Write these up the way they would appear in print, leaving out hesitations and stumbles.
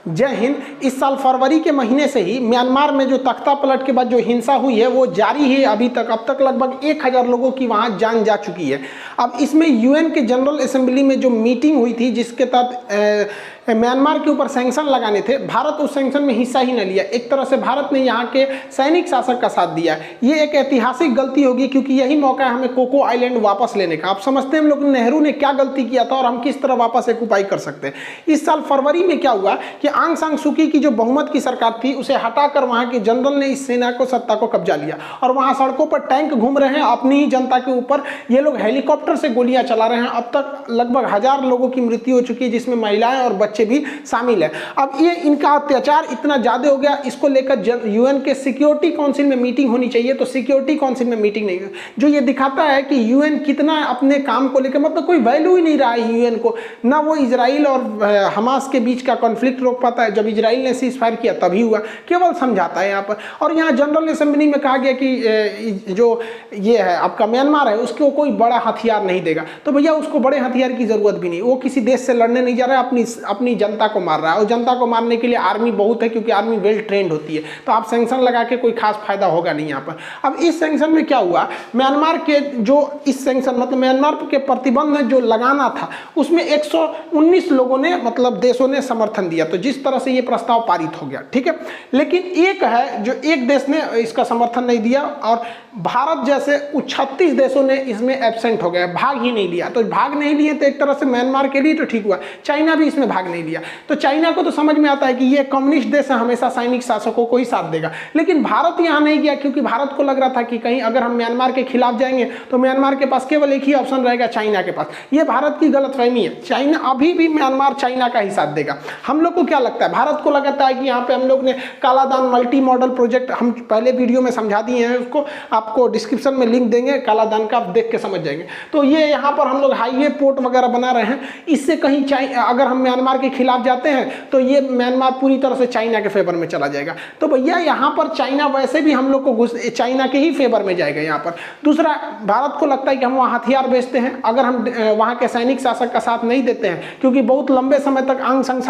जय हिंद। इस साल फरवरी के महीने से ही म्यांमार में जो तख्ता पलट के बाद जो हिंसा हुई है वो जारी है अभी तक। अब तक लगभग 1000 लोगों की वहां जान जा चुकी है। अब इसमें यूएन के जनरल असेंबली में जो मीटिंग हुई थी जिसके तहत म्यांमार के ऊपर सैंक्शन लगाने थे, भारत उस सैंक्शन में हिस्सा ही न लिया। एक तरह से भारत ने यहाँ के सैनिक शासक का साथ दिया है। ये एक ऐतिहासिक गलती होगी क्योंकि यही मौका है हमें कोको आइलैंड वापस लेने का। आप समझते हैं हम लोग नेहरू ने क्या गलती किया था और हम किस तरह वापस एक उपाय कर सकते हैं। इस साल फरवरी में क्या हुआ कि आंग सान सू की जो बहुमत की सरकार थी उसे हटाकर वहां के जनरल ने इस सेना को सत्ता को कब्जा लिया और वहां सड़कों पर टैंक घूम रहे हैं अपनी ही जनता के ऊपर। ये लोग हेलीकॉप्टर से गोलियां चला रहे हैं। अब तक लगभग 1000 लोगों की मृत्यु हो चुकी है जिसमें महिलाएं और बच्चे भी शामिल है। अब ये इनका अत्याचार इतना ज्यादा हो गया, इसको लेकर यूएन के सिक्योरिटी काउंसिल में मीटिंग होनी चाहिए, तो सिक्योरिटी काउंसिल में मीटिंग नहीं हुई, जो ये दिखाता है कि यूएन कितना अपने काम को लेकर मतलब कोई वैल्यू ही नहीं रहा है यूएन को। ना वो इजराइल और हमास के बीच का कॉन्फ्लिक्ट रोक पाता है, जब इजराइल ने सीज फायर किया तभी हुआ, केवल समझाता है यहाँ पर। और यहाँ जनरल असेंबली में कहा गया कि जो ये है आपका म्यांमार है उसको कोई बड़ा हथियार नहीं देगा। तो भैया उसको बड़े हथियार की जरूरत भी नहीं, वो किसी देश से लड़ने नहीं जा रहा है, अपनी जनता को मार रहा है। और जनता को मारने के लिए आर्मी बहुत है क्योंकि आर्मी वेल ट्रेंड होती है। तो आप सैंक्शन लगा के कोई खास फायदा होगा नहीं यहाँ पर। अब इस सैंक्शन में क्या हुआ, म्यांमार के जो इस सैंक्शन मतलब म्यांमार के प्रतिबंध जो लगाना था उसमें 119 लोगों ने मतलब देशों ने समर्थन दिया। तो जिस तरह से ये प्रस्ताव पारित हो गया, ठीक है। लेकिन एक है जो एक देश ने इसका समर्थन नहीं दिया और भारत जैसे 36 देशों ने इसमें एब्सेंट हो गए, भाग ही नहीं लिया। तो भाग नहीं लिए तो एक तरह से म्यांमार के लिए तो ठीक हुआ, चाइना भी इसमें भाग नहीं लिया। तो चाइना को तो समझ में आता है कि ये कम्युनिस्ट देश है, हमेशा सैनिक शासकों को ही साथ देगा। लेकिन भारत यहाँ नहीं गया क्योंकि भारत को लग रहा था कि कहीं अगर हम म्यांमार के खिलाफ जाएंगे तो म्यांमार के पास केवल एक ही ऑप्शन रहेगा, चाइना के पास। ये भारत की गलतफहमी है। चाइना अभी भी म्यांमार चाइना का ही साथ देगा। हम लोग को क्या लगता है, भारत को लगता है कि यहाँ पे हम लोग ने कालादान मल्टी मॉडल प्रोजेक्ट हम पहले वीडियो में समझा दिए हैं, उसको आपको डिस्क्रिप्शन में लिंक देंगे, कालादान का आप देख के समझ जाएंगे। तो ये यहाँ पर हम लोग हाईवे पोर्ट वगैरह बना रहे हैं, इससे कहीं अगर हम म्यांमार के खिलाफ जाते हैं तो ये म्यांमार पूरी तरह से चाइना के फेवर में चला जाएगा। तो भैया यहाँ पर चाइना वैसे भी हम लोग को चाइना के ही फेवर में जाएगा यहाँ पर। दूसरा, भारत को लगता है कि हम वहाँ हथियार बेचते हैं, अगर हम वहाँ के सैनिक शासक का साथ नहीं देते हैं क्योंकि बहुत लंबे समय तक आंग सान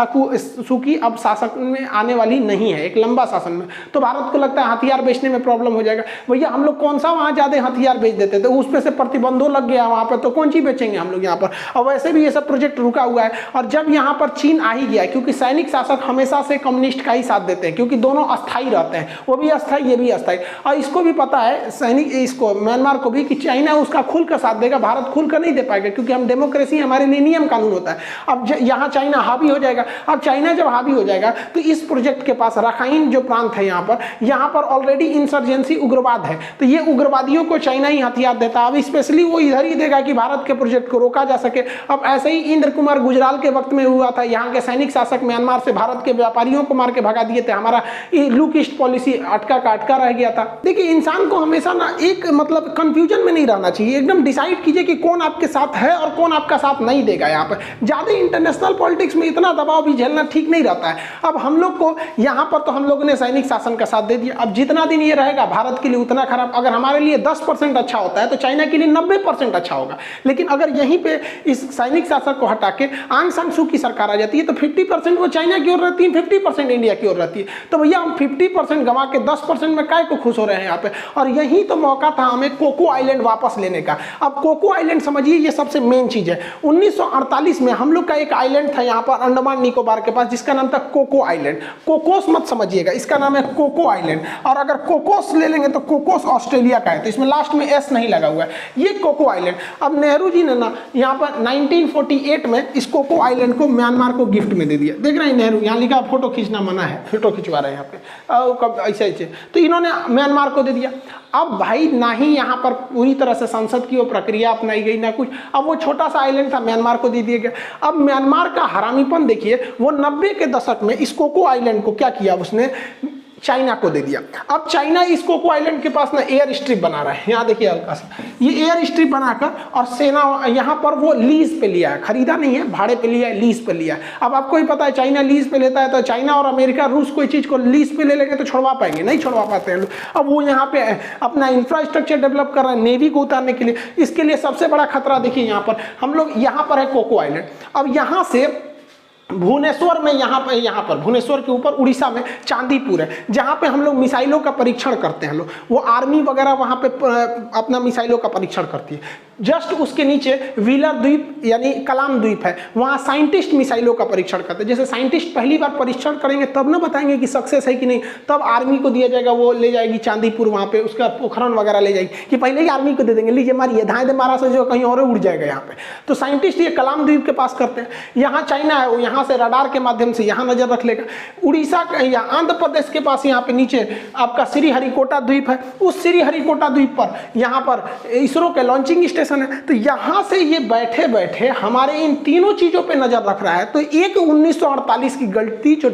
सू की अब शासक में आने वाली नहीं है, एक लंबा शासन में, तो भारत को लगता है हथियार बेचने में प्रॉब्लम हो जाएगा। भैया हम लोग कौन सा वहाँ ज्यादा हथियार बेच देते थे, उस पर से प्रतिबंधों लग गया वहाँ पर, तो कौन चीज बेचेंगे हम लोग यहाँ पर। और वैसे भी ये सब प्रोजेक्ट रुका हुआ है। और जब यहाँ पर चीन आ ही गया क्योंकि सैनिक शासक हमेशा से कम्युनिस्ट का ही साथ देते हैं क्योंकि दोनों अस्थायी रहते हैं, वो भी अस्थायी ये भी अस्थायी। और इसको भी पता है सैनिक इसको म्यांमार को भी कि चाइना उसका खुल कर साथ देगा, भारत खुल कर नहीं दे पाएगा क्योंकि हम डेमोक्रेसी, हमारे लिए नियम कानून होता है। अब यहाँ चाइना हावी हो जाएगा। अब चाइना जब हावी हो जाएगा तो इस प्रोजेक्ट के पास रखाइन जो प्रांत है यहाँ पर ऑलरेडी इंसर्जेंसी उग्रवाद है, तो ये उग्रवादियों को चाइना ही हथियार देता है। अब स्पेशली वो इधर ही देगा कि भारत के प्रोजेक्ट को रोका जा सके। अब ऐसे ही इंद्र कुमार गुजराल के वक्त में हुआ था, यहाँ के सैनिक शासक म्यांमार से भारत के व्यापारियों को मार के भगा दिए थे। हमारा लुक ईस्ट पॉलिसी अटका का अटका रह गया था। देखिए इंसान को हमेशा ना एक मतलब कंफ्यूजन में नहीं रहना चाहिए, एकदम डिसाइड कीजिए कि कौन आपके साथ है और कौन आपका साथ नहीं देगा। यहाँ पर ज्यादा इंटरनेशनल पॉलिटिक्स में इतना दबाव भी झेलना ठीक नहीं रहता है। अब हम लोग को यहाँ पर तो हम लोगों ने सैनिक शासन का साथ दे दिया, अब जितना दिन ये रहेगा भारत के लिए उतना खराब। अगर हमारे लिए 10% अच्छा होता है तो चाइना के लिए 90% अच्छा होगा। लेकिन अगर यहीं पे इस सैनिक शासक को हटा के आंग सान सू की सरकार आ जाती है तो 50% वो चाइना की ओर रहती है, 50% इंडिया की ओर रहती है। तो भैया हम 50% गंवा के 10% में काय को खुश हो रहे हैं यहाँ पे। और यही तो मौका था हमें कोको आइलैंड वापस लेने का। अब कोको आइलैंड समझिए ये सबसे मेन चीज है। 1948 में हम लोग का एक आइलैंड था यहाँ पर अंडमान निकोबार के पास जिसका नाम था कोको आइलैंड। कोकोस मत समझिएगा, इसका नाम है कोको आइलैंड। और अगर कोकोस ले लेंगे तो कोकोस ऑस्ट्रेलिया का है, तो इसमें लास्ट में एस नहीं लगा हुआ है, ये कोको आइलैंड। अब नेहरू जी ने ना यहाँ पर 1948 में इस कोको आइलैंड को म्यांमार को गिफ्ट में दे दिया। देख रहे हैं नेहरू, यहाँ लिखा फोटो खींचना मना है, फोटो खिंचवा रहे हैं यहाँ पे ऐसे ऐसे, तो इन्होंने म्यांमार को दे दिया। अब भाई ना ही यहाँ पर पूरी तरह से संसद की वो प्रक्रिया अपनाई गई ना कुछ। अब वो छोटा सा आइलैंड था म्यांमार को दे दिया गया। अब म्यांमार का हरामीपन देखिए, वो 90 के दशक में इस कोको आइलैंड को क्या किया उसने, चाइना को दे दिया। अब चाइना इस कोको आइलैंड के पास ना एयर स्ट्रिप बना रहा है, यहाँ देखिए हल्का सा ये एयर स्ट्रिप बनाकर, और सेना यहाँ पर वो लीज पे लिया है, खरीदा नहीं है, भाड़े पे लिया है, लीज पे लिया है। अब आपको ही पता है चाइना लीज पे लेता है, तो चाइना और अमेरिका रूस कोई चीज को लीज पे ले लेंगे तो छुड़वा पाएंगे, नहीं छुड़वा पाते हैं लोग। अब वो यहाँ पे अपना इंफ्रास्ट्रक्चर डेवलप कर रहे हैं नेवी को उतारने के लिए। इसके लिए सबसे बड़ा खतरा देखिए यहाँ पर हम लोग, यहाँ पर है कोको आइलैंड। अब यहाँ से भुवनेश्वर में यहाँ पर भुवनेश्वर के ऊपर उड़ीसा में चांदीपुर है, जहाँ पे हम लोग मिसाइलों का परीक्षण करते हैं। लोग वो आर्मी वगैरह वहाँ पे अपना मिसाइलों का परीक्षण करती है। जस्ट उसके नीचे व्हीलर द्वीप यानी कलाम द्वीप है, वहाँ साइंटिस्ट मिसाइलों का परीक्षण करते हैं। जैसे साइंटिस्ट पहली बार परीक्षण करेंगे तब ना बताएंगे कि सक्सेस है कि नहीं, तब आर्मी को दिया जाएगा, वो ले जाएगी चांदीपुर, वहाँ पे उसका पोखरण वगैरह ले जाएगी, कि पहले ही आर्मी को दे देंगे, लीजिए मारिए, धाए दे मारा से जो कहीं और उड़ जाएगा यहाँ पे। तो साइंटिस्ट ये कलाम द्वीप के पास करते हैं। यहाँ चाइना है, वो यहाँ से रडार के माध्यम से यहाँ नजर रख लेगा। उड़ीसा या आंध्र प्रदेश के पास यहाँ पे नीचे आपका श्रीहरिकोटा द्वीप है, उस श्रीहरिकोटा द्वीप पर यहाँ पर इसरो के लॉन्चिंग स्टेशन है। तो यहाँ से ये बैठे बैठे हमारे इन तीनों चीजों पे नजर रख रहा है। तो एक 1948 की गलती जो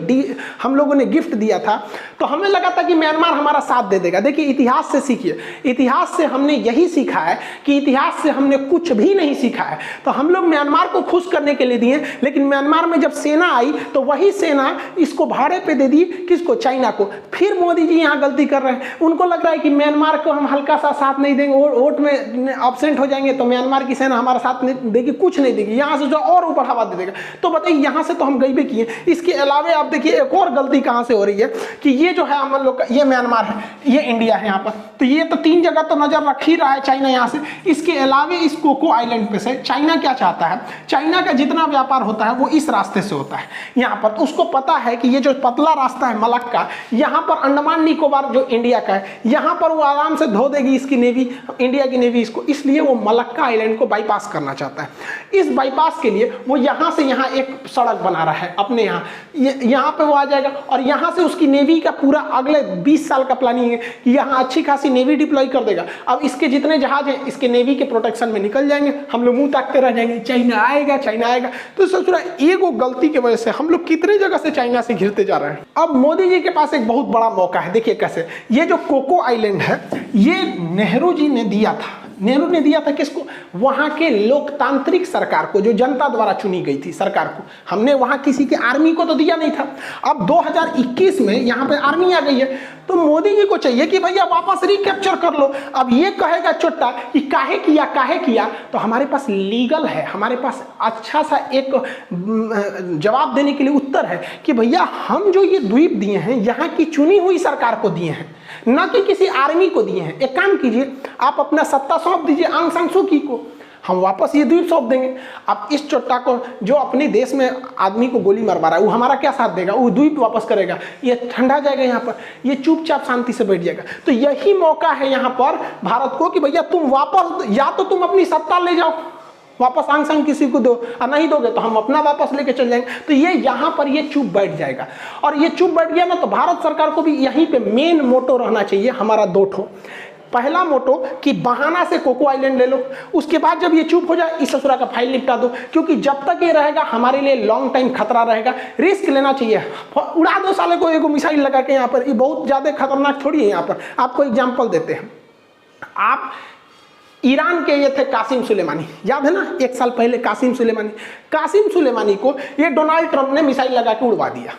हम लोगों ने गिफ्ट दिया था, तो हमें लगा था कि म्यांमार हमारा साथ दे देगा। देखिए इतिहास से सीखिए, इतिहास से हमने यही सीखा है कि इतिहास से हमने कुछ भी नहीं सीखा है। तो हम लोग म्यांमार को खुश करने के लिए दिए, लेकिन म्यांमार में जब सेना आई तो वही सेना इसको भाड़े पे दे दी, किसको, चाइना को। फिर मोदी जी यहाँ गलती कर रहे हैं, उनको लग रहा है कि म्यांमार को हम हल्का सा साथ नहीं देंगे, वोट में एब्सेंट हो जाएंगे तो म्यांमार की सेना हमारा साथ नहीं देगी, कुछ नहीं देगी, यहाँ से जो और बढ़ावा दे देगा। तो बताइए यहाँ से तो हम गई भी किए। इसके अलावा आप देखिए एक और गलती कहाँ से हो रही है कि ये जो है हम लोग का, ये म्यांमार है, ये इंडिया है यहाँ पर, तो ये तो तीन जगह तो नजर रख ही रहा है चाइना यहाँ से। इसके अलावा इस कोको आइलैंड पे से चाइना क्या चाहता है, चाइना का जितना व्यापार होता है वो इस रास्ते से होता है यहाँ पर। तो उसको पता है कि ये जो पतला रास्ता है मलक्का, यहाँ पर अंडमान निकोबार जो इंडिया का है, यहाँ पर वो आराम से धो देगी इसकी नेवी, इंडिया की नेवी इसको, इसलिए वो मलक्का आइलैंड को बाईपास करना चाहता है। इस बाईपास के लिए वो यहाँ से यहाँ एक सड़क बना रहा है अपने यहाँ, यहाँ पे वो आ जाएगा और यहाँ से उसकी नेवी का पूरा अगले 20 साल का प्लानिंग है कि यहाँ अच्छी खासी नेवी डिप्लॉय कर देगा। अब इसके जितने जहाज हैं इसके नेवी के प्रोटेक्शन में निकल जाएंगे, हम लोग मुंह ताकते रह जाएंगे, चाइना आएगा चाइना आएगा। तो सोच रहा है एगो गलती की वजह से हम लोग कितने जगह से चाइना से घिरते जा रहे हैं। अब मोदी जी के पास एक बहुत बड़ा मौका है, देखिए कैसे। ये जो कोको आइलैंड है ये नेहरू जी ने दिया था, नेहरू ने दिया था किसको, वहां के लोकतांत्रिक सरकार को, जो जनता द्वारा चुनी गई थी सरकार को। हमने वहां किसी के आर्मी को तो दिया नहीं था। अब 2021 में यहाँ पे आर्मी आ गई है, तो मोदी जी को चाहिए कि भैया वापस रिकैप्चर कर लो। अब ये कहेगा चोट्टा कि काहे किया, तो हमारे पास लीगल है, हमारे पास अच्छा सा एक जवाब देने के लिए उत्तर है कि भैया हम जो ये द्वीप दिए हैं यहाँ की चुनी हुई सरकार को दिए हैं, ना कि किसी आर्मी को दिए हैं। एक काम कीजिए, आप अपना सत्ता सौंप दीजिए आंग सान सू की को, हम वापस ये द्वीप सौंप देंगे। अब इस चोट्टा को जो अपने देश में आदमी को गोली मरवा रहा है वो हमारा क्या साथ देगा, वो द्वीप वापस करेगा, ये ठंडा जाएगा यहाँ पर, ये चुपचाप शांति से बैठ जाएगा। तो यही मौका है यहाँ पर भारत को कि भैया तुम वापस, या तो तुम अपनी सत्ता ले जाओ वापस, आंग सांग किसी को दो, और नहीं दोगे तो हम अपना वापस लेके चल जाएंगे। तो ये यहाँ पर ये चुप बैठ जाएगा, और ये चुप बैठ गया ना तो भारत सरकार को भी यहीं पे मेन मोटो रहना चाहिए हमारा दो ठो। पहला मोटो कि बहाना से कोको आइलैंड ले लो, उसके बाद जब ये चुप हो जाए इस ससुरा का फाइल निपटा दो, क्योंकि जब तक ये रहेगा हमारे लिए लॉन्ग टाइम खतरा रहेगा। रिस्क लेना चाहिए, उड़ा दो साले को एक मिसाइल लगा के यहाँ पर, ये बहुत ज्यादा खतरनाक थोड़ी है। यहाँ पर आपको एग्जाम्पल देते हैं, आप ईरान के ये थे कासिम सुलेमानी, याद है ना, एक साल पहले कासिम सुलेमानी को ये डोनाल्ड ट्रंप ने मिसाइल लगा के उड़वा दिया।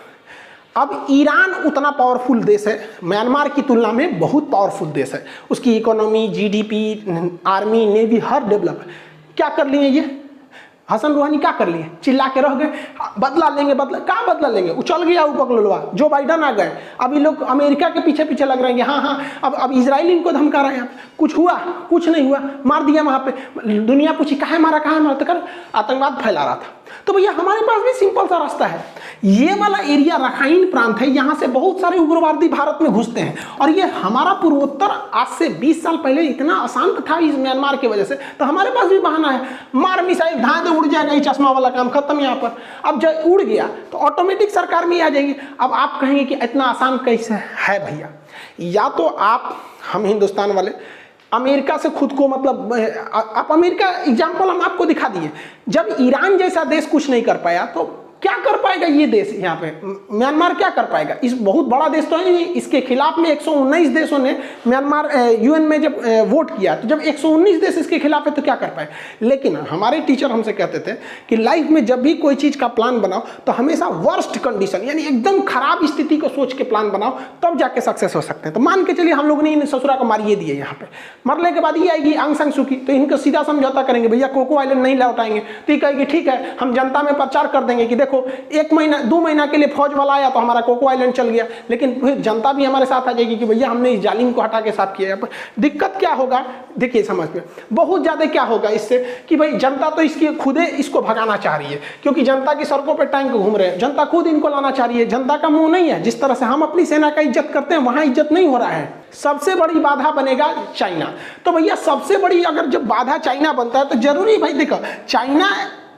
अब ईरान उतना पावरफुल देश है, म्यांमार की तुलना में बहुत पावरफुल देश है, उसकी इकोनॉमी, जीडीपी, आर्मी, नेवी हर डेवलप है। क्या कर लिए ये हसन रूहानी, क्या कर लिए, चिल्ला के रह गए, बदला लेंगे, कहाँ बदला लेंगे, उछल गया उपकलवा, जो बाइडन आ गए, अभी लोग अमेरिका के पीछे पीछे लग रहे हैं। हाँ, अब इजराइल इनको धमका रहे हैं, कुछ हुआ, कुछ नहीं हुआ, मार दिया वहाँ पे। दुनिया पूछी कहाँ मारा, तो कर आतंकवाद फैला रहा था। तो भैया हमारे पास भी सिंपल सा रास्ता है, ये वाला एरिया रखाइन प्रांत है, यहाँ से बहुत सारे उग्रवादी भारत में घुसते हैं, और ये हमारा पूर्वोत्तर आज से 20 साल पहले इतना अशांत था इस म्यांमार की वजह से। तो हमारे पास भी बहाना है, मार मिसाइल धांधे उड़ जाएगा, ये चश्मा वाला काम खत्म यहाँ पर। अब जब उड़ गया तो ऑटोमेटिक सरकार में आ जाएगी। अब आप कहेंगे कि इतना आसान कैसे है भैया, या तो आप, हम हिंदुस्तान वाले अमेरिका से खुद को, मतलब आप अमेरिका एग्जाम्पल हम आपको दिखा दिए, जब ईरान जैसा देश कुछ नहीं कर पाया तो क्या कर पाएगा ये देश, यहाँ पे म्यांमार क्या कर पाएगा। इस बहुत बड़ा देश तो है नहीं, इसके खिलाफ में 119 देशों ने म्यांमार यूएन में जब वोट किया, तो जब 119 देश इसके खिलाफ है तो क्या कर पाए। लेकिन हमारे टीचर हमसे कहते थे कि लाइफ में जब भी कोई चीज़ का प्लान बनाओ तो हमेशा वर्स्ट कंडीशन यानी एकदम खराब स्थिति को सोच के प्लान बनाओ, तब जाके सक्सेस हो सकते हैं। तो मान के चलिए हम लोग ने इन ससुरा को मारिए दिए, यहाँ पे मरने के बाद ये आएगी आंग सांग सूकी, तो इनको सीधा समझौता करेंगे, भैया कोको आइलैंड नहीं लौटाएंगे। तो ये कहेगी ठीक है, हम जनता में प्रचार कर देंगे कि देखो 1 महीना 2 महीना के लिए फौज वाला आया तो हमारा कोको आइलैंड चल गया, लेकिन फिर जनता भी हमारे साथ आ जाएगी कि भैया हमने इस जालिम को हटा के साफ किया। दिक्कत क्या होगा, देखिए समझ में बहुत ज़्यादा क्या होगा इससे कि भाई जनता तो इसकी खुद इसको भगाना चाह रही है, क्योंकि जनता की सड़कों पर टैंक घूम रहे हैं, जनता खुद इनको लाना चाह रही है। जनता का मुंह नहीं है, जिस तरह से हम अपनी सेना का इज्जत करते हैं वहां इज्जत नहीं हो रहा है। सबसे बड़ी बाधा बनेगा चाइना। तो भैया सबसे बड़ी अगर जब बाधा चाइना बनता है तो जरूरी भाई देखो चाइना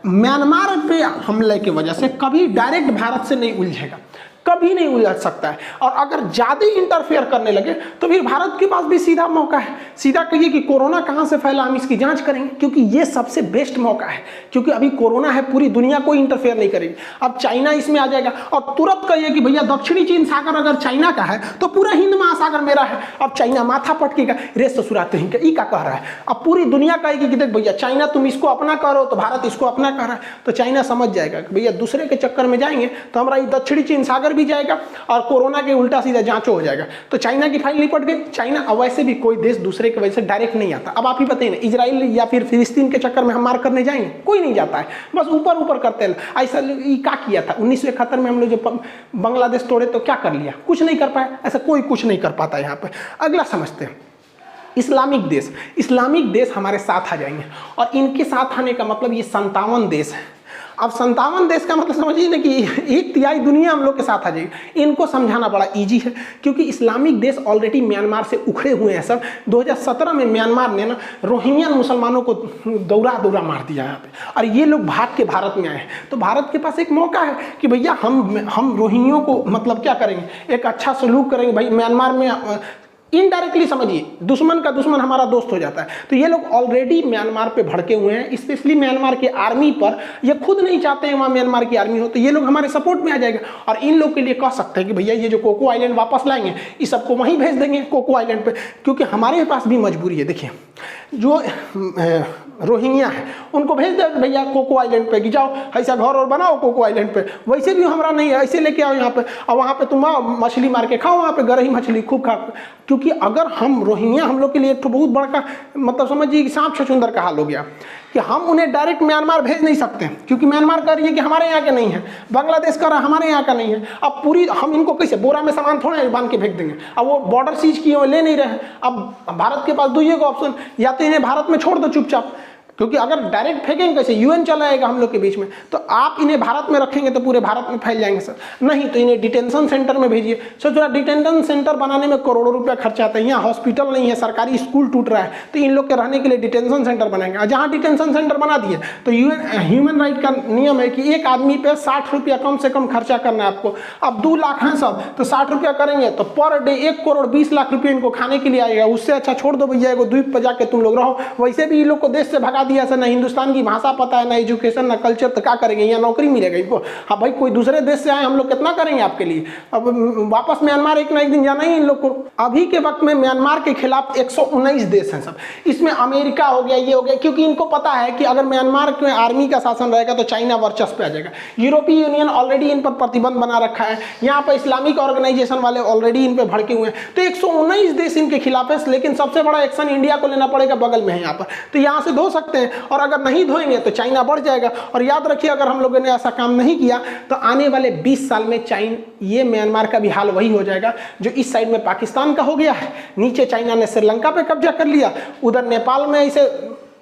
म्यांमार पे हमले की वजह से कभी डायरेक्ट भारत से नहीं उलझेगा, कभी नहीं उलझ सकता है। और अगर ज़्यादा इंटरफेयर करने लगे तो फिर भारत के पास भी सीधा मौका है, सीधा कहिए कि कोरोना कहाँ से फैला हम इसकी जांच करेंगे, क्योंकि ये सबसे बेस्ट मौका है। क्योंकि अभी कोरोना है, पूरी दुनिया कोई इंटरफेयर नहीं करेगी। अब चाइना इसमें आ जाएगा और तुरंत कहिए कि भैया दक्षिणी चीन सागर अगर चाइना का है तो पूरा हिंद महासागर मेरा है। अब चाइना माथा पटकेगा, रे ससुरात ही का कह रहा है। अब पूरी दुनिया कहेगी कि देख भैया चाइना तुम इसको अपना करो तो भारत इसको अपना कह रहा है। तो चाइना समझ जाएगा कि भैया दूसरे के चक्कर में जाएंगे तो हमारा दक्षिणी चीन सागर भी जाएगा और कोरोना के उल्टा सीधा जांचो हो जाएगा। तो चाइना की फाइल निपट गई। चाइना अब वैसे भी कोई देश दूसरे के वजह से डायरेक्ट नहीं आता। अब आप ही बताइए ना, इजराइल या फिर फिलिस्तीन के चक्कर में हम मार करने जाएंगे? कोई नहीं जाता है, बस ऊपर ऊपर करते हैं। ऐसा क्या किया था 1971 में हम लोग जो बांग्लादेश तोड़े तो क्या कर लिया? कुछ नहीं कर पाए। ऐसा कोई कुछ नहीं कर पाता यहाँ पे। अगला समझते हैं इस्लामिक देश। इस्लामिक देश हमारे साथ आ जाएंगे और इनके साथ आने का मतलब ये 57 देश है। अब 57 देश का मतलब समझिए ना कि 1/3 दुनिया हम लोग के साथ आ जाएगी। इनको समझाना बड़ा इजी है, क्योंकि इस्लामिक देश ऑलरेडी म्यांमार से उखड़े हुए हैं सब। 2017 में म्यांमार ने ना रोहिंग्या मुसलमानों को दौरा मार दिया यहाँ पे, और ये लोग भाग के भारत में आए हैं। तो भारत के पास एक मौका है कि भैया हम रोहिंग्यों को मतलब क्या करेंगे, एक अच्छा सलूक करेंगे। भाई म्यांमार में इनडायरेक्टली समझिए दुश्मन का दुश्मन हमारा दोस्त हो जाता है। तो ये लोग ऑलरेडी म्यांमार पे भड़के हुए हैं, स्पेशली म्यांमार के आर्मी पर। ये खुद नहीं चाहते हैं वहाँ म्यांमार की आर्मी हो, तो ये लोग हमारे सपोर्ट में आ जाएगा। और इन लोग के लिए कह सकते हैं कि भैया ये जो कोको आइलैंड वापस लाएंगे इस सबको वहीं भेज देंगे कोको आइलैंड पे, क्योंकि हमारे पास भी मजबूरी है। देखिए जो रोहिंग्या है उनको भेज दे भैया कोको आइलैंड पे कि जाओ ऐसा घर और बनाओ कोको आइलैंड पे, वैसे भी हमारा नहीं है, ऐसे लेके आओ यहाँ पे और वहाँ पे तुम आओ मछली मार के खाओ, वहाँ पे गरही मछली खूब खाओ। क्योंकि अगर हम रोहिंग्या हम लोग के लिए तो बहुत बड़ा मतलब समझिए कि सांप छछूंदर का हाल हो गया कि हम उन्हें डायरेक्ट म्यांमार भेज नहीं सकते, क्योंकि म्यांमार कह रही है कि हमारे यहाँ के नहीं है, बांग्लादेश कह रहा है हमारे यहाँ का नहीं है। अब पूरी हम इनको कैसे बोरा में सामान थोड़े बांध के फेंक देंगे? अब वो बॉर्डर सीज किए हुए ले नहीं रहे। अब भारत के पास दो ही ऑप्शन, या तो इन्हें भारत में छोड़ दो चुपचाप, क्योंकि अगर डायरेक्ट फेंकेंगे कैसे, यूएन चला आएगा हम लोग के बीच में। तो आप इन्हें भारत में रखेंगे तो पूरे भारत में फैल जाएंगे सर। नहीं तो इन्हें डिटेंशन सेंटर में भेजिए। सर थोड़ा डिटेंशन सेंटर बनाने में करोड़ों रुपया खर्चा आता है। यहाँ हॉस्पिटल नहीं है, सरकारी स्कूल टूट रहा है, तो इन लोग के रहने के लिए डिटेंशन सेंटर बनाएंगे। और जहाँ डिटेंशन सेंटर बना दिए तो यूएन ह्यूमन राइट का नियम है कि एक आदमी पे 60 रुपया कम से कम खर्चा करना है आपको। अब 2 लाख हैं सब, तो 60 रुपया करेंगे तो पर डे 1,20,00,000 रुपये इनको खाने के लिए आएगा। उससे अच्छा छोड़ दो भैया, एगो द्वीप पर जाके तुम लोग रहो। वैसे भी इन लोग को देश से भगा दिया सर, ना हिंदुस्तान की भाषा पता है, ना एजुकेशन, ना कल्चर, तो क्या करेंगे? यहाँ नौकरी मिलेगा इनको? हाँ भाई कोई दूसरे देश से आए, हम लोग कितना करेंगे आपके लिए? अब वापस म्यांमार एक ना एक दिन जाना ही इन लोग को। अभी के वक्त में म्यांमार के खिलाफ 119 देश हैं सब। इसमें अमेरिका हो गया, ये हो गया, क्योंकि इनको पता है कि अगर म्यांमार के आर्मी का शासन रहेगा तो चाइना वर्चस्व पे आ जाएगा। यूरोपीय यूनियन ऑलरेडी इन पर प्रतिबंध बना रखा है, यहाँ पर इस्लामिक ऑर्गेनाइजेशन वाले ऑलरेडी इन पर भड़के हुए हैं। तो 119 देश इनके खिलाफ है, लेकिन सबसे बड़ा एक्शन इंडिया को लेना पड़ेगा, बगल में है यहाँ पर। तो यहाँ से धो सकते हैं, और अगर नहीं धोएंगे तो चाइना बढ़ जाएगा। और याद रखिए अगर हम लोगों ने ऐसा काम नहीं किया तो आने वाले 20 साल में ये म्यांमार का भी हाल वही हो जाएगा जो इस साइड में पाकिस्तान का हो गया है। नीचे चाइना ने श्रीलंका पे कब्जा कर लिया, उधर नेपाल में इसे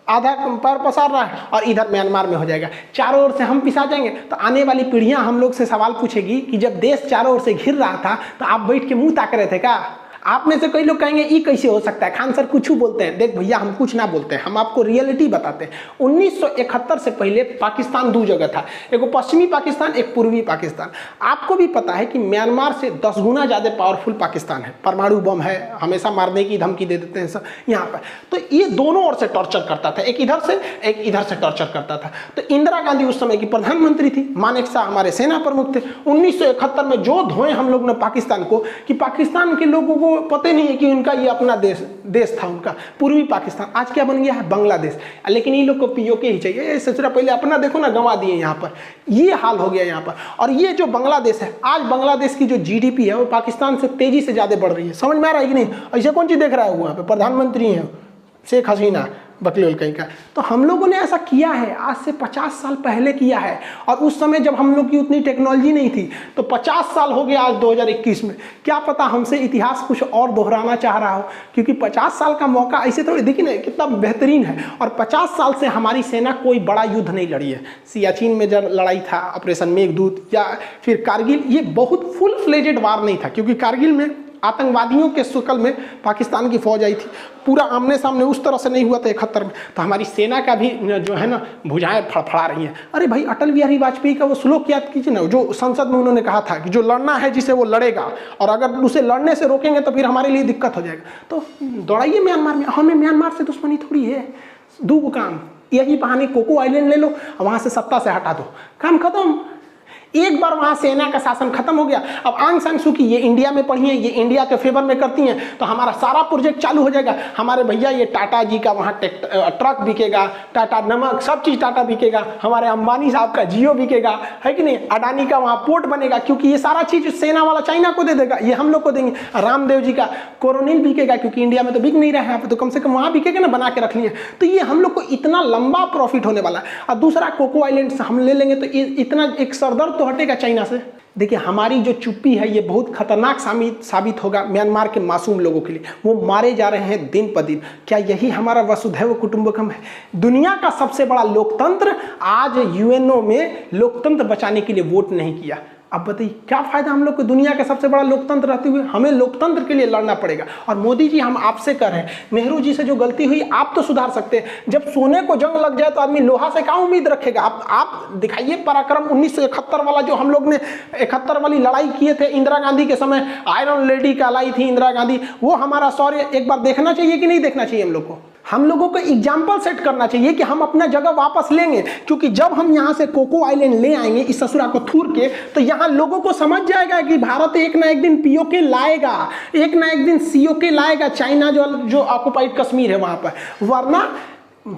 आधा पैर पसार रहा है, और इधर म्यांमार में हो जाएगा। चारों ओर से हम पिसा जाएंगे। तो आने वाली पीढ़ियां हम लोग से सवाल पूछेगी कि जब देश चारों ओर से घिर रहा था तो आप बैठ के मुंह ताक रहे थे क्या? आप में से कई लोग कहेंगे ये कैसे हो सकता है, खान सर कुछ बोलते हैं। देख भैया हम कुछ ना बोलते हैं, हम आपको रियलिटी बताते हैं। 1971 से पहले पाकिस्तान 2 जगह था, एक पश्चिमी पाकिस्तान, एक पूर्वी पाकिस्तान। आपको भी पता है कि म्यांमार से 10 गुना ज़्यादा पावरफुल पाकिस्तान है, परमाणु बम है, हमेशा मारने की धमकी दे देते हैं सब यहाँ पर। तो ये दोनों ओर से टॉर्चर करता था, एक इधर से एक इधर से टॉर्चर करता था। तो इंदिरा गांधी उस समय की प्रधानमंत्री थी, मानेकशॉ हमारे सेना प्रमुख थे। 1971 में जो धोए हम लोग ने पाकिस्तान को, कि पाकिस्तान के लोगों को पता नहीं है कि उनका ये अपना देश था उनका, पूर्वी पाकिस्तान। आज क्या बन गया है? बांग्लादेश। लेकिन इन लोग को पीओके ही चाहिए। सचरा पहले अपना देखो ना, गंवा दिए यहाँ पर, ये हाल हो गया यहाँ पर। और ये जो बांग्लादेश है, आज बांग्लादेश की जो जीडीपी है वो पाकिस्तान से तेजी से ज्यादा बढ़ रही है। समझ में आ रहा है कि नहीं? ऐसे कौन चीज देख रहा है? वहाँ पे प्रधानमंत्री है शेख हसीना, बकलोल कहीं का। तो हम लोगों ने ऐसा किया है, आज से 50 साल पहले किया है, और उस समय जब हम लोग की उतनी टेक्नोलॉजी नहीं थी। तो 50 साल हो गया आज 2021 में, क्या पता हमसे इतिहास कुछ और दोहराना चाह रहा हो, क्योंकि 50 साल का मौका ऐसे थोड़ी, देखिए ना कितना बेहतरीन है। और 50 साल से हमारी सेना कोई बड़ा युद्ध नहीं लड़ी है। सियाचिन में जब लड़ाई था, ऑपरेशन मेघदूत, या फिर कारगिल, ये बहुत फुल फ्लेजेड वार नहीं था, क्योंकि कारगिल में आतंकवादियों के शक्ल में पाकिस्तान की फौज आई थी, पूरा आमने सामने उस तरह से नहीं हुआ था 71 में। तो हमारी सेना का भी जो है ना भुजाएं फड़फड़ा रही हैं। अरे भाई, अटल बिहारी वाजपेयी का वो श्लोक याद कीजिए ना, जो संसद में उन्होंने कहा था कि जो लड़ना है जिसे वो लड़ेगा, और अगर उसे लड़ने से रोकेंगे तो फिर हमारे लिए दिक्कत हो जाएगा। तो दौड़ाइए म्यांमार में, हमें म्यांमार से दुश्मनी थोड़ी है। दो काम, यही बहाने कोको आइलैंड ले लो और वहाँ से सत्ता से हटा दो, काम खत्म। एक बार वहां सेना का शासन खत्म हो गया। अब आंग सान सू की ये इंडिया में पढ़ी है, ये इंडिया के फेवर में करती हैं, तो हमारा सारा प्रोजेक्ट चालू हो जाएगा। हमारे भैया ये टाटा जी का वहाँ ट्रक बिकेगा, टाटा नमक, सब चीज़ टाटा बिकेगा, हमारे अंबानी साहब का जियो बिकेगा, है कि नहीं, अडानी का वहाँ पोर्ट बनेगा, क्योंकि ये सारा चीज़ सेना वाला चाइना को दे देगा, ये हम लोग को देंगे। रामदेव जी का कोरोनिल बिकेगा, क्योंकि इंडिया में तो बिक नहीं रहा है, तो कम से कम वहाँ बिकेगा ना, बना के रख लिए। तो ये हम लोग को इतना लंबा प्रॉफिट होने वाला है। और दूसरा, कोको आइलैंड हम ले लेंगे तो इतना एक सरदर्द तो हटेगा चाइना से। देखिए, हमारी जो चुप्पी है ये बहुत खतरनाक साबित होगा म्यांमार के मासूम लोगों के लिए। वो मारे जा रहे हैं दिन पर दिन। क्या यही हमारा वसुधैव कुटुंबकम है? दुनिया का सबसे बड़ा लोकतंत्र आज यूएनओ में लोकतंत्र बचाने के लिए वोट नहीं किया। अब बताइए क्या फायदा हम लोग को दुनिया का सबसे बड़ा लोकतंत्र रहते हुए? हमें लोकतंत्र के लिए लड़ना पड़ेगा। और मोदी जी, हम आपसे कर रहे हैं, नेहरू जी से जो गलती हुई आप तो सुधार सकते हैं। जब सोने को जंग लग जाए तो आदमी लोहा से क्या उम्मीद रखेगा? आप दिखाइए पराक्रम। 1971 वाला जो हम लोग ने 71 वाली लड़ाई किए थे इंदिरा गांधी के समय, आयरन लेडी कहलाई थी इंदिरा गांधी, वो हमारा शौर्य एक बार देखना चाहिए कि नहीं देखना चाहिए? हम लोगों को एग्जाम्पल सेट करना चाहिए कि हम अपना जगह वापस लेंगे, क्योंकि जब हम यहाँ से कोको आइलैंड ले आएंगे इस ससुरा को थूर के, तो यहाँ लोगों को समझ जाएगा कि भारत एक ना एक दिन पीओके लाएगा, एक ना एक दिन सीओके लाएगा, चाइना जो ऑक्युपाइड कश्मीर है वहाँ पर। वरना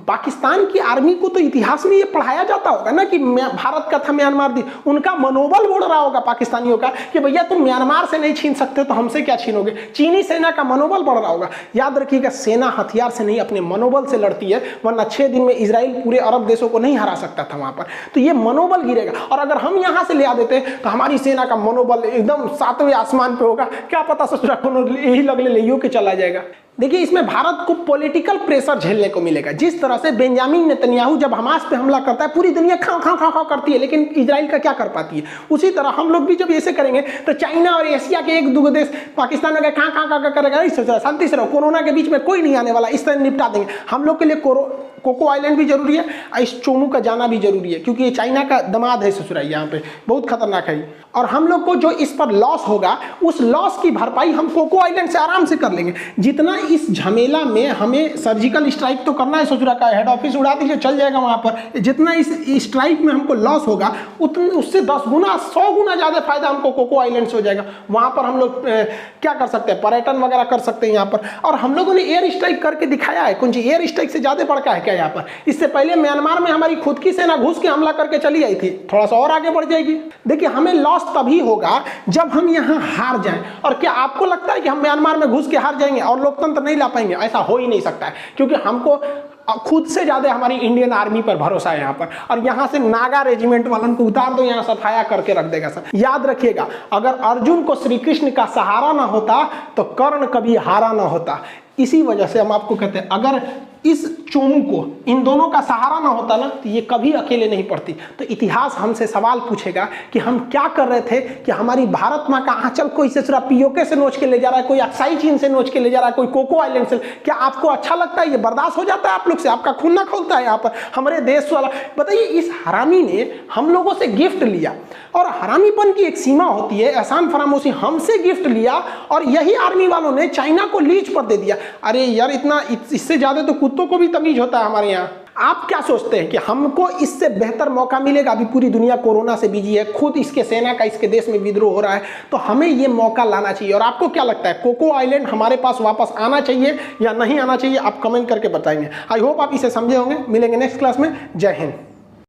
पाकिस्तान की आर्मी को तो इतिहास में ये पढ़ाया जाता होगा ना कि भारत का था म्यांमार दी, उनका मनोबल बढ़ रहा होगा पाकिस्तानियों का कि भैया तुम म्यांमार से नहीं छीन सकते तो हमसे क्या छीनोगे। चीनी सेना का मनोबल बढ़ रहा होगा। याद रखिएगा, सेना हथियार से नहीं अपने मनोबल से लड़ती है, वरना 6 दिन में इजराइल पूरे अरब देशों को नहीं हरा सकता था वहां पर। तो ये मनोबल गिरेगा। और अगर हम यहाँ से ले आ देते तो हमारी सेना का मनोबल एकदम 7वें आसमान पे होगा। क्या पता ससुरा को यही लगले ले के चला जाएगा। देखिए, इसमें भारत को पॉलिटिकल प्रेशर झेलने को मिलेगा। जिस तरह से बेंजामिन नेतन्याहू जब हमास पे हमला करता है, पूरी दुनिया खाओ खाओ खाओ खाओ करती है, लेकिन इजराइल का क्या कर पाती है? उसी तरह हम लोग भी जब ऐसे करेंगे तो चाइना और एशिया के एक दो देश पाकिस्तान में कहाँ कहाँ कहाँ करेगा, शांति से रहो, कोरोना के बीच में कोई नहीं आने वाला, इस तरह निपटा देंगे। हम लोग के लिए कोको आइलैंड भी जरूरी है, इस चोमू का जाना भी जरूरी है, क्योंकि ये चाइना का दामाद है ससुराल, यहाँ पे बहुत खतरनाक है। और हम लोग को जो इस पर लॉस होगा, उस लॉस की भरपाई हम कोको आइलैंड से आराम से कर लेंगे। जितना इस झमेला में हमें सर्जिकल स्ट्राइक तो करना है, ससुरा का हेड ऑफिस उड़ा दीजिए, चल जाएगा वहाँ पर। जितना इस स्ट्राइक में हमको लॉस होगा, उससे 10 गुना 100 गुना ज़्यादा फायदा हमको कोको आइलैंड से हो जाएगा। वहाँ पर हम लोग क्या कर सकते हैं, पर्यटन वगैरह कर सकते हैं यहाँ पर। और हम लोगों ने एयर स्ट्राइक करके दिखाया है। कौन सी एयर स्ट्राइक से ज़्यादा बड़का है क्या यहाँ पर? इससे पहले म्यांमार में हमारी खुद की सेना घुस के हमला करके चली आई थी, थोड़ा सा और आगे बढ़ जाएगी। देखिए, हमें लॉस तभी होगा जब हम यहाँ हार जाएं। और क्या आपको लगता है कि हम म्यांमार में घुस के हार जाएंगे और लोकतंत्र नहीं ला पाएंगे? ऐसा हो ही नहीं सकता है, क्योंकि हमको खुद से ज्यादा हमारी इंडियन आर्मी पर भरोसा है यहाँ पर। और यहाँ से नागा रेजिमेंट वालों को उतार दो, यहाँ सफाया करके रख देगा सब। याद रखिएगा, अगर अर्जुन को श्री कृष्ण का सहारा ना होता तो कर्ण कभी हारा ना होता। इसी वजह से हम आपको कहते हैं, अगर इस चोमू को, इन दोनों का सहारा ना होता ना, तो ये कभी अकेले नहीं पड़ती। तो इतिहास हमसे सवाल पूछेगा कि हम क्या कर रहे थे कि हमारी भारत माँ का आंचल कोई सिर्फ पीओके से नोच के ले जा रहा है, कोई अक्साई चीन से नोच के ले जा रहा है, कोई कोको आइलैंड से। क्या आपको अच्छा लगता है? ये बर्दाश्त हो जाता है आप लोग से? आपका खून ना खोलता है यहाँ पर हमारे देश वाला? बताइए, इस हरामी ने हम लोगों से गिफ्ट लिया, और हरामीपन की एक सीमा होती है, एहसान फरामोशी। हमसे गिफ्ट लिया और यही आर्मी वालों ने चाइना को लीज पर दे दिया। अरे यार, इतना इससे ज्यादा तो कुत्तों को भी तमीज होता है हमारे यहाँ। आप क्या सोचते हैं कि हमको इससे बेहतर मौका मिलेगा? अभी पूरी दुनिया कोरोना से बिजी है, खुद इसके सेना का इसके देश में विद्रोह हो रहा है, तो हमें ये मौका लाना चाहिए। और आपको क्या लगता है, कोको आइलैंड हमारे पास वापस आना चाहिए या नहीं आना चाहिए? आप कमेंट करके बताएंगे। आई होप आप इसे समझे होंगे। मिलेंगे नेक्स्ट क्लास में। जय हिंद।